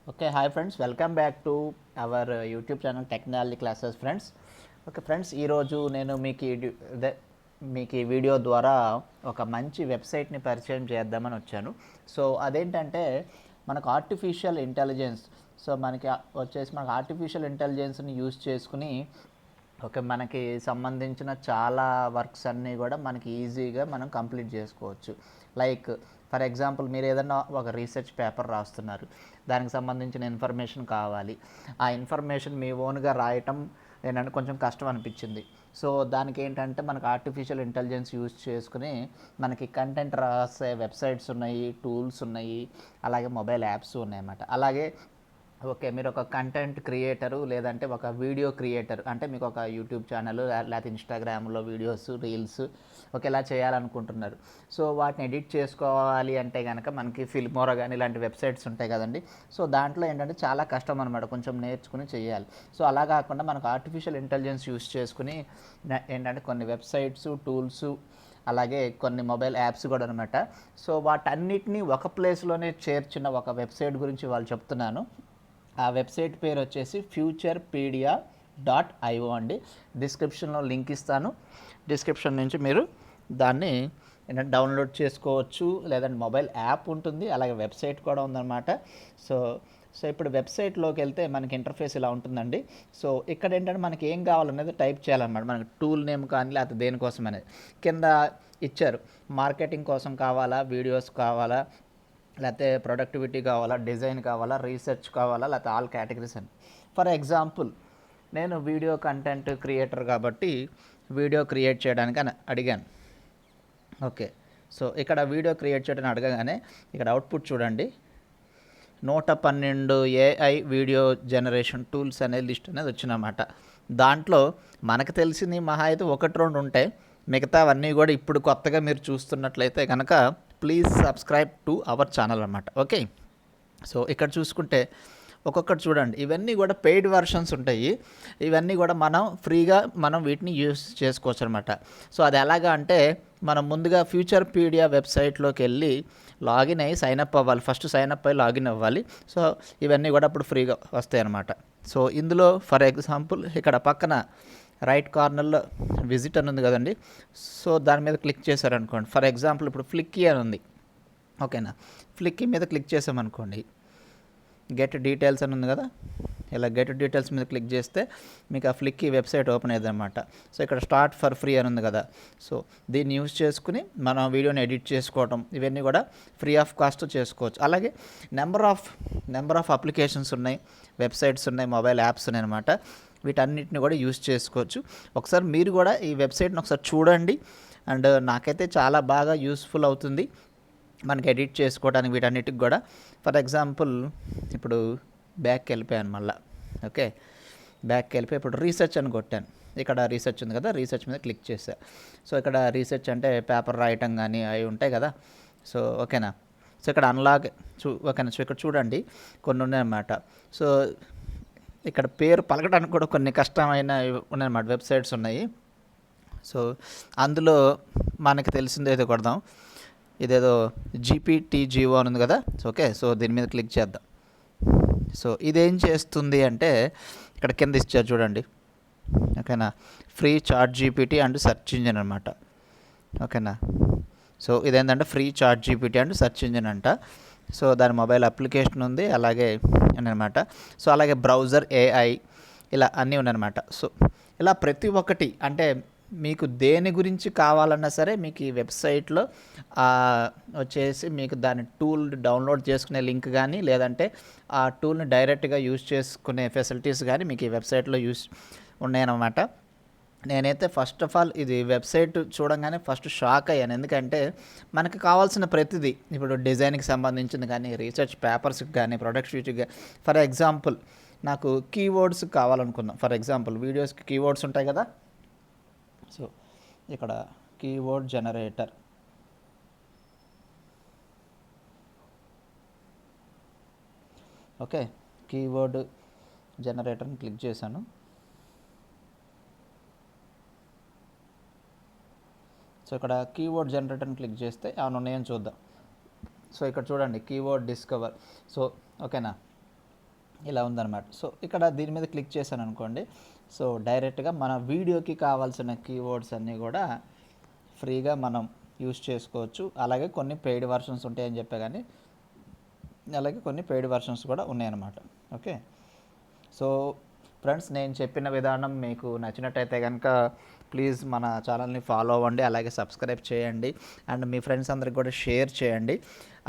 Okay, hi friends, welcome back to our YouTube channel Technology Classes friends. Okay friends, ఈరోజు నేను మీకు ఈ video ద్వారా ఒక మంచి వెబ్సైట్ని పరిచయం చేద్దామని వచ్చాను. సో అదేంటంటే మనకు ఆర్టిఫిషియల్ ఇంటెలిజెన్స్. సో మనకి మనకు ఆర్టిఫిషియల్ ఇంటెలిజెన్స్ని యూస్ చేసుకుని మనకి సంబంధించిన చాలా వర్క్స్ అన్నీ కూడా మనకి ఈజీగా మనం కంప్లీట్ చేసుకోవచ్చు. లైక్ ఫర్ ఎగ్జాంపుల్, మీరు ఏదైనా ఒక రీసెర్చ్ పేపర్ రాస్తున్నారు, దానికి సంబంధించిన ఇన్ఫర్మేషన్ కావాలి. ఆ ఇన్ఫర్మేషన్ మీ ఓన్గా రాయటం ఏంటంటే కొంచెం కష్టం అనిపించింది. సో దానికి ఏంటంటే మనకు ఆర్టిఫిషియల్ ఇంటెలిజెన్స్ యూజ్ చేసుకుని మనకి కంటెంట్ రాసే వెబ్సైట్స్ ఉన్నాయి, టూల్స్ ఉన్నాయి, అలాగే మొబైల్ యాప్స్ ఉన్నాయన్నమాట. అలాగే మీరు ఒక కంటెంట్ క్రియేటరు లేదంటే ఒక వీడియో క్రియేటర్, అంటే మీకు ఒక యూట్యూబ్ ఛానల్ లేకపోతే ఇన్స్టాగ్రామ్లో వీడియోస్, రీల్స్ ఇలా చేయాలనుకుంటున్నారు. సో వాటిని ఎడిట్ చేసుకోవాలి అంటే కనుక మనకి ఫిల్మోరా కానీ ఇలాంటి వెబ్సైట్స్ ఉంటాయి కదండి. సో దాంట్లో ఏంటంటే చాలా కష్టం అనమాట, కొంచెం నేర్చుకుని చేయాలి. సో అలా కాకుండా మనకు ఆర్టిఫిషియల్ ఇంటెలిజెన్స్ యూస్ చేసుకుని ఏంటంటే కొన్ని వెబ్సైట్స్, టూల్స్, అలాగే కొన్ని మొబైల్ యాప్స్ కూడా అనమాట. సో వాటన్నిటిని ఒక ప్లేస్లోనే చేర్చిన ఒక వెబ్సైట్ గురించి వాళ్ళు చెప్తున్నాను. ఆ వెబ్సైట్ పేరు వచ్చేసి futurepedia.io అండి. డిస్క్రిప్షన్లో లింక్ ఇస్తాను. డిస్క్రిప్షన్ నుంచి మీరు దాన్ని ఏంటంటే డౌన్లోడ్ చేసుకోవచ్చు, లేదంటే మొబైల్ యాప్ ఉంటుంది, అలాగే వెబ్సైట్ కూడా ఉందన్నమాట. సో ఇప్పుడు వెబ్సైట్లోకి వెళ్తే మనకి ఇంటర్ఫేస్ ఇలా ఉంటుందండి. సో ఇక్కడ ఏంటంటే మనకి ఏం కావాలనేది టైప్ చేయాలన్నమాట. మనకి టూల్ నేమ్ కానీ లేకపోతే దేనికోసం అనేది కింద ఇచ్చారు. మార్కెటింగ్ కోసం కావాలా, వీడియోస్ కావాలా, లేకపోతే ప్రొడక్టివిటీ కావాలా, డిజైన్ కావాలా, రీసెర్చ్ కావాలా, లేకపోతే ఆల్ కేటగిరీస్ అని. ఫర్ ఎగ్జాంపుల్, నేను వీడియో కంటెంట్ క్రియేటర్ కాబట్టి వీడియో క్రియేట్ చేయడానికి అని అడిగాను. ఓకే, సో ఇక్కడ వీడియో క్రియేట్ చేయడానికి అడగగానే ఇక్కడ అవుట్పుట్ చూడండి, 112 AI వీడియో జనరేషన్ టూల్స్ అనే లిస్ట్ అనేది వచ్చినమాట. దాంట్లో మనకు తెలిసింది మహా అయితే 1-2 ఉంటాయి. మిగతావన్నీ కూడా ఇప్పుడు కొత్తగా మీరు చూస్తున్నట్లయితే కనుక please subscribe to our channel అన్నమాట. ఓకే, సో ఇక్కడ చూసుకుంటే ఒక్కొక్కటి చూడండి, ఇవన్నీ కూడా పెయిడ్ వర్షన్స్ ఉంటాయి. ఇవన్నీ కూడా మనం ఫ్రీగా వీటిని యూస్ చేసుకోవచ్చు అనమాట. సో అది ఎలాగా అంటే మనం ముందుగా ఫ్యూచర్పీడియా వెబ్సైట్లోకి వెళ్ళి లాగిన్ అయ్యి సైన్అప్ అవ్వాలి. ఫస్ట్ సైన్అప్ అయ్యి లాగిన్ అవ్వాలి. సో ఇవన్నీ కూడా అప్పుడు ఫ్రీగా వస్తాయి అన్నమాట. సో ఇందులో ఫర్ ఎగ్జాంపుల్ ఇక్కడ పక్కన రైట్ కార్నర్లో విజిట్ అని ఉంది కదండి. సో దాని మీద క్లిక్ చేశారనుకోండి. ఫర్ ఎగ్జాంపుల్ ఇప్పుడు ఫ్లిక్కీ అని ఉంది. ఓకేనా, ఫ్లిక్కీ మీద క్లిక్ చేసామనుకోండి, గెట్ డీటెయిల్స్ అని ఉంది కదా. ఇలా గెట్ డీటెయిల్స్ మీద క్లిక్ చేస్తే మీకు ఆ ఫ్లిక్కీ వెబ్సైట్ ఓపెన్ అయ్యింది అనమాట. సో ఇక్కడ స్టార్ట్ ఫర్ ఫ్రీ అని ఉంది కదా. సో దీన్ని యూజ్ చేసుకుని మనం వీడియోని ఎడిట్ చేసుకోవడం, ఇవన్నీ కూడా ఫ్రీ ఆఫ్ కాస్ట్ చేసుకోవచ్చు. అలాగే నెంబర్ ఆఫ్ అప్లికేషన్స్ ఉన్నాయి, వెబ్సైట్స్ ఉన్నాయి, మొబైల్ యాప్స్ ఉన్నాయి అనమాట. వీటన్నిటిని కూడా యూజ్ చేసుకోవచ్చు. ఒకసారి మీరు కూడా ఈ వెబ్సైట్ని ఒకసారి చూడండి. అండ్ నాకైతే చాలా బాగా యూస్ఫుల్ అవుతుంది మనకి ఎడిట్ చేసుకోవడానికి వీటన్నిటికి కూడా. ఫర్ ఎగ్జాంపుల్ ఇప్పుడు బ్యాక్కి వెళ్ళిపోయాను మళ్ళీ. ఓకే, బ్యాక్కి వెళ్ళిపోయి ఇప్పుడు రీసెర్చ్ అని కొట్టాను. ఇక్కడ రీసెర్చ్ ఉంది కదా, రీసెర్చ్ మీద క్లిక్ చేశా. సో ఇక్కడ రీసెర్చ్ అంటే పేపర్ రాయటం కానీ అవి ఉంటాయి కదా. సో ఓకేనా, సో ఇక్కడ అన్లాగ్ ఓకేనా. సో ఇక్కడ చూడండి కొన్ని ఉన్నాయన్నమాట. సో ఇక్కడ పేరు పలకడానికి కూడా కొన్ని కష్టమైన ఉన్నాయన్నమాట, వెబ్సైట్స్ ఉన్నాయి. సో అందులో మనకి తెలిసింది ఏదో కొడదాం. ఇదేదో GPTGO అని ఉంది కదా. ఓకే, సో దీని మీద క్లిక్ చేద్దాం. సో ఇదేం చేస్తుంది అంటే ఇక్కడ కింద ఇచ్చారు చూడండి. ఓకేనా, free chat GPT and search engine అనమాట. ఓకేనా, సో ఇదేంటంటే free chat GPT and search engine అంట. సో దాని మొబైల్ అప్లికేషన్ ఉంది, అలాగే అనమాట. సో అలాగే బ్రౌజర్, AI ఇలా అన్నీ ఉన్నాయన్నమాట. సో ఇలా ప్రతి ఒక్కటి అంటే మీకు దేని గురించి కావాలన్నా సరే మీకు ఈ వెబ్సైట్లో వచ్చేసి మీకు దాని టూల్ డౌన్లోడ్ చేసుకునే లింక్ కానీ, లేదంటే ఆ టూల్ని డైరెక్ట్గా యూజ్ చేసుకునే ఫెసిలిటీస్ కానీ మీకు ఈ వెబ్సైట్లో ఉన్నాయన్నమాట. నేనైతే ఫస్ట్ ఆఫ్ ఆల్ ఇది వెబ్సైట్ చూడంగానే ఫస్ట్ షాక్ అయ్యాను. ఎందుకంటే మనకు కావాల్సిన ప్రతిదీ, ఇప్పుడు డిజైన్కి సంబంధించింది కానీ, రీసెర్చ్ పేపర్స్కి కానీ, ప్రొడక్టివిటీకి. ఫర్ ఎగ్జాంపుల్ నాకు కీవర్డ్స్ కావాలనుకుందాం. ఫర్ ఎగ్జాంపుల్ వీడియోస్కి కీవర్డ్స్ ఉంటాయి కదా. సో ఇక్కడ కీవర్డ్ జనరేటర్. ఓకే, కీవర్డ్ జనరేటర్ని క్లిక్ చేశాను. సో ఇక్కడ కీవర్డ్ జనరేటర్ని క్లిక్ చేస్తే ఏమైనా ఉన్నాయని చూద్దాం. సో ఇక్కడ చూడండి, కీవర్డ్ డిస్కవర్. సో ఓకేనా, ఇలా ఉందన్నమాట. సో ఇక్కడ దీని మీద క్లిక్ చేశాను అనుకోండి, సో డైరెక్ట్గా మన వీడియోకి కావాల్సిన కీవర్డ్స్ అన్నీ కూడా ఫ్రీగా మనం యూస్ చేసుకోవచ్చు. అలాగే కొన్ని పెయిడ్ వర్షన్స్ ఉంటాయని చెప్పా కానీ అలాగే కొన్ని పెయిడ్ వర్షన్స్ కూడా ఉన్నాయన్నమాట. ఓకే, సో ఫ్రెండ్స్, నేను చెప్పిన విధానం మీకు నచ్చినట్టయితే కనుక ప్లీజ్ మన ఛానల్ని ఫాలో అవ్వండి, అలాగే సబ్స్క్రైబ్ చేయండి, అండ్ మీ ఫ్రెండ్స్ అందరికి కూడా షేర్ చేయండి.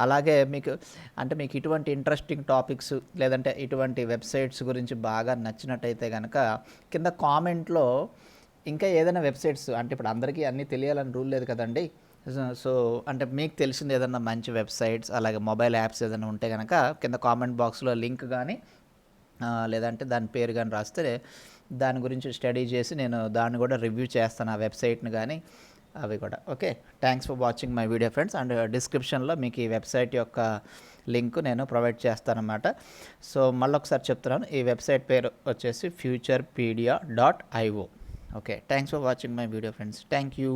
అలాగే మీకు ఇటువంటి ఇంట్రెస్టింగ్ టాపిక్స్ లేదంటే ఇటువంటి వెబ్సైట్స్ గురించి బాగా నచ్చినట్టయితే కనుక కింద కామెంట్లో ఇంకా ఏదైనా వెబ్సైట్స్, అంటే ఇప్పుడు అందరికీ అన్నీ తెలియాలని రూల్ లేదు కదండి. సో అంటే మీకు తెలిసింది ఏదైనా మంచి వెబ్సైట్స్ అలాగే మొబైల్ యాప్స్ ఏదైనా ఉంటే కనుక కింద కామెంట్ బాక్స్లో లింక్ కానీ లేదంటే దాని పేరు కానీ రాస్తే దాని గురించి స్టడీ చేసి నేను దాన్ని కూడా రివ్యూ చేస్తాను, ఆ వెబ్సైట్ని కానీ అవి కూడా. Okay, thanks for watching my video friends. And డిస్క్రిప్షన్లో మీకు ఈ వెబ్సైట్ యొక్క లింక్ నేను ప్రొవైడ్ చేస్తానన్నమాట. సో మళ్ళీ ఒకసారి చెప్తున్నాను, ఈ వెబ్సైట్ పేరు వచ్చేసి futurepedia.io. Okay, thanks for watching my video friends. Thank you.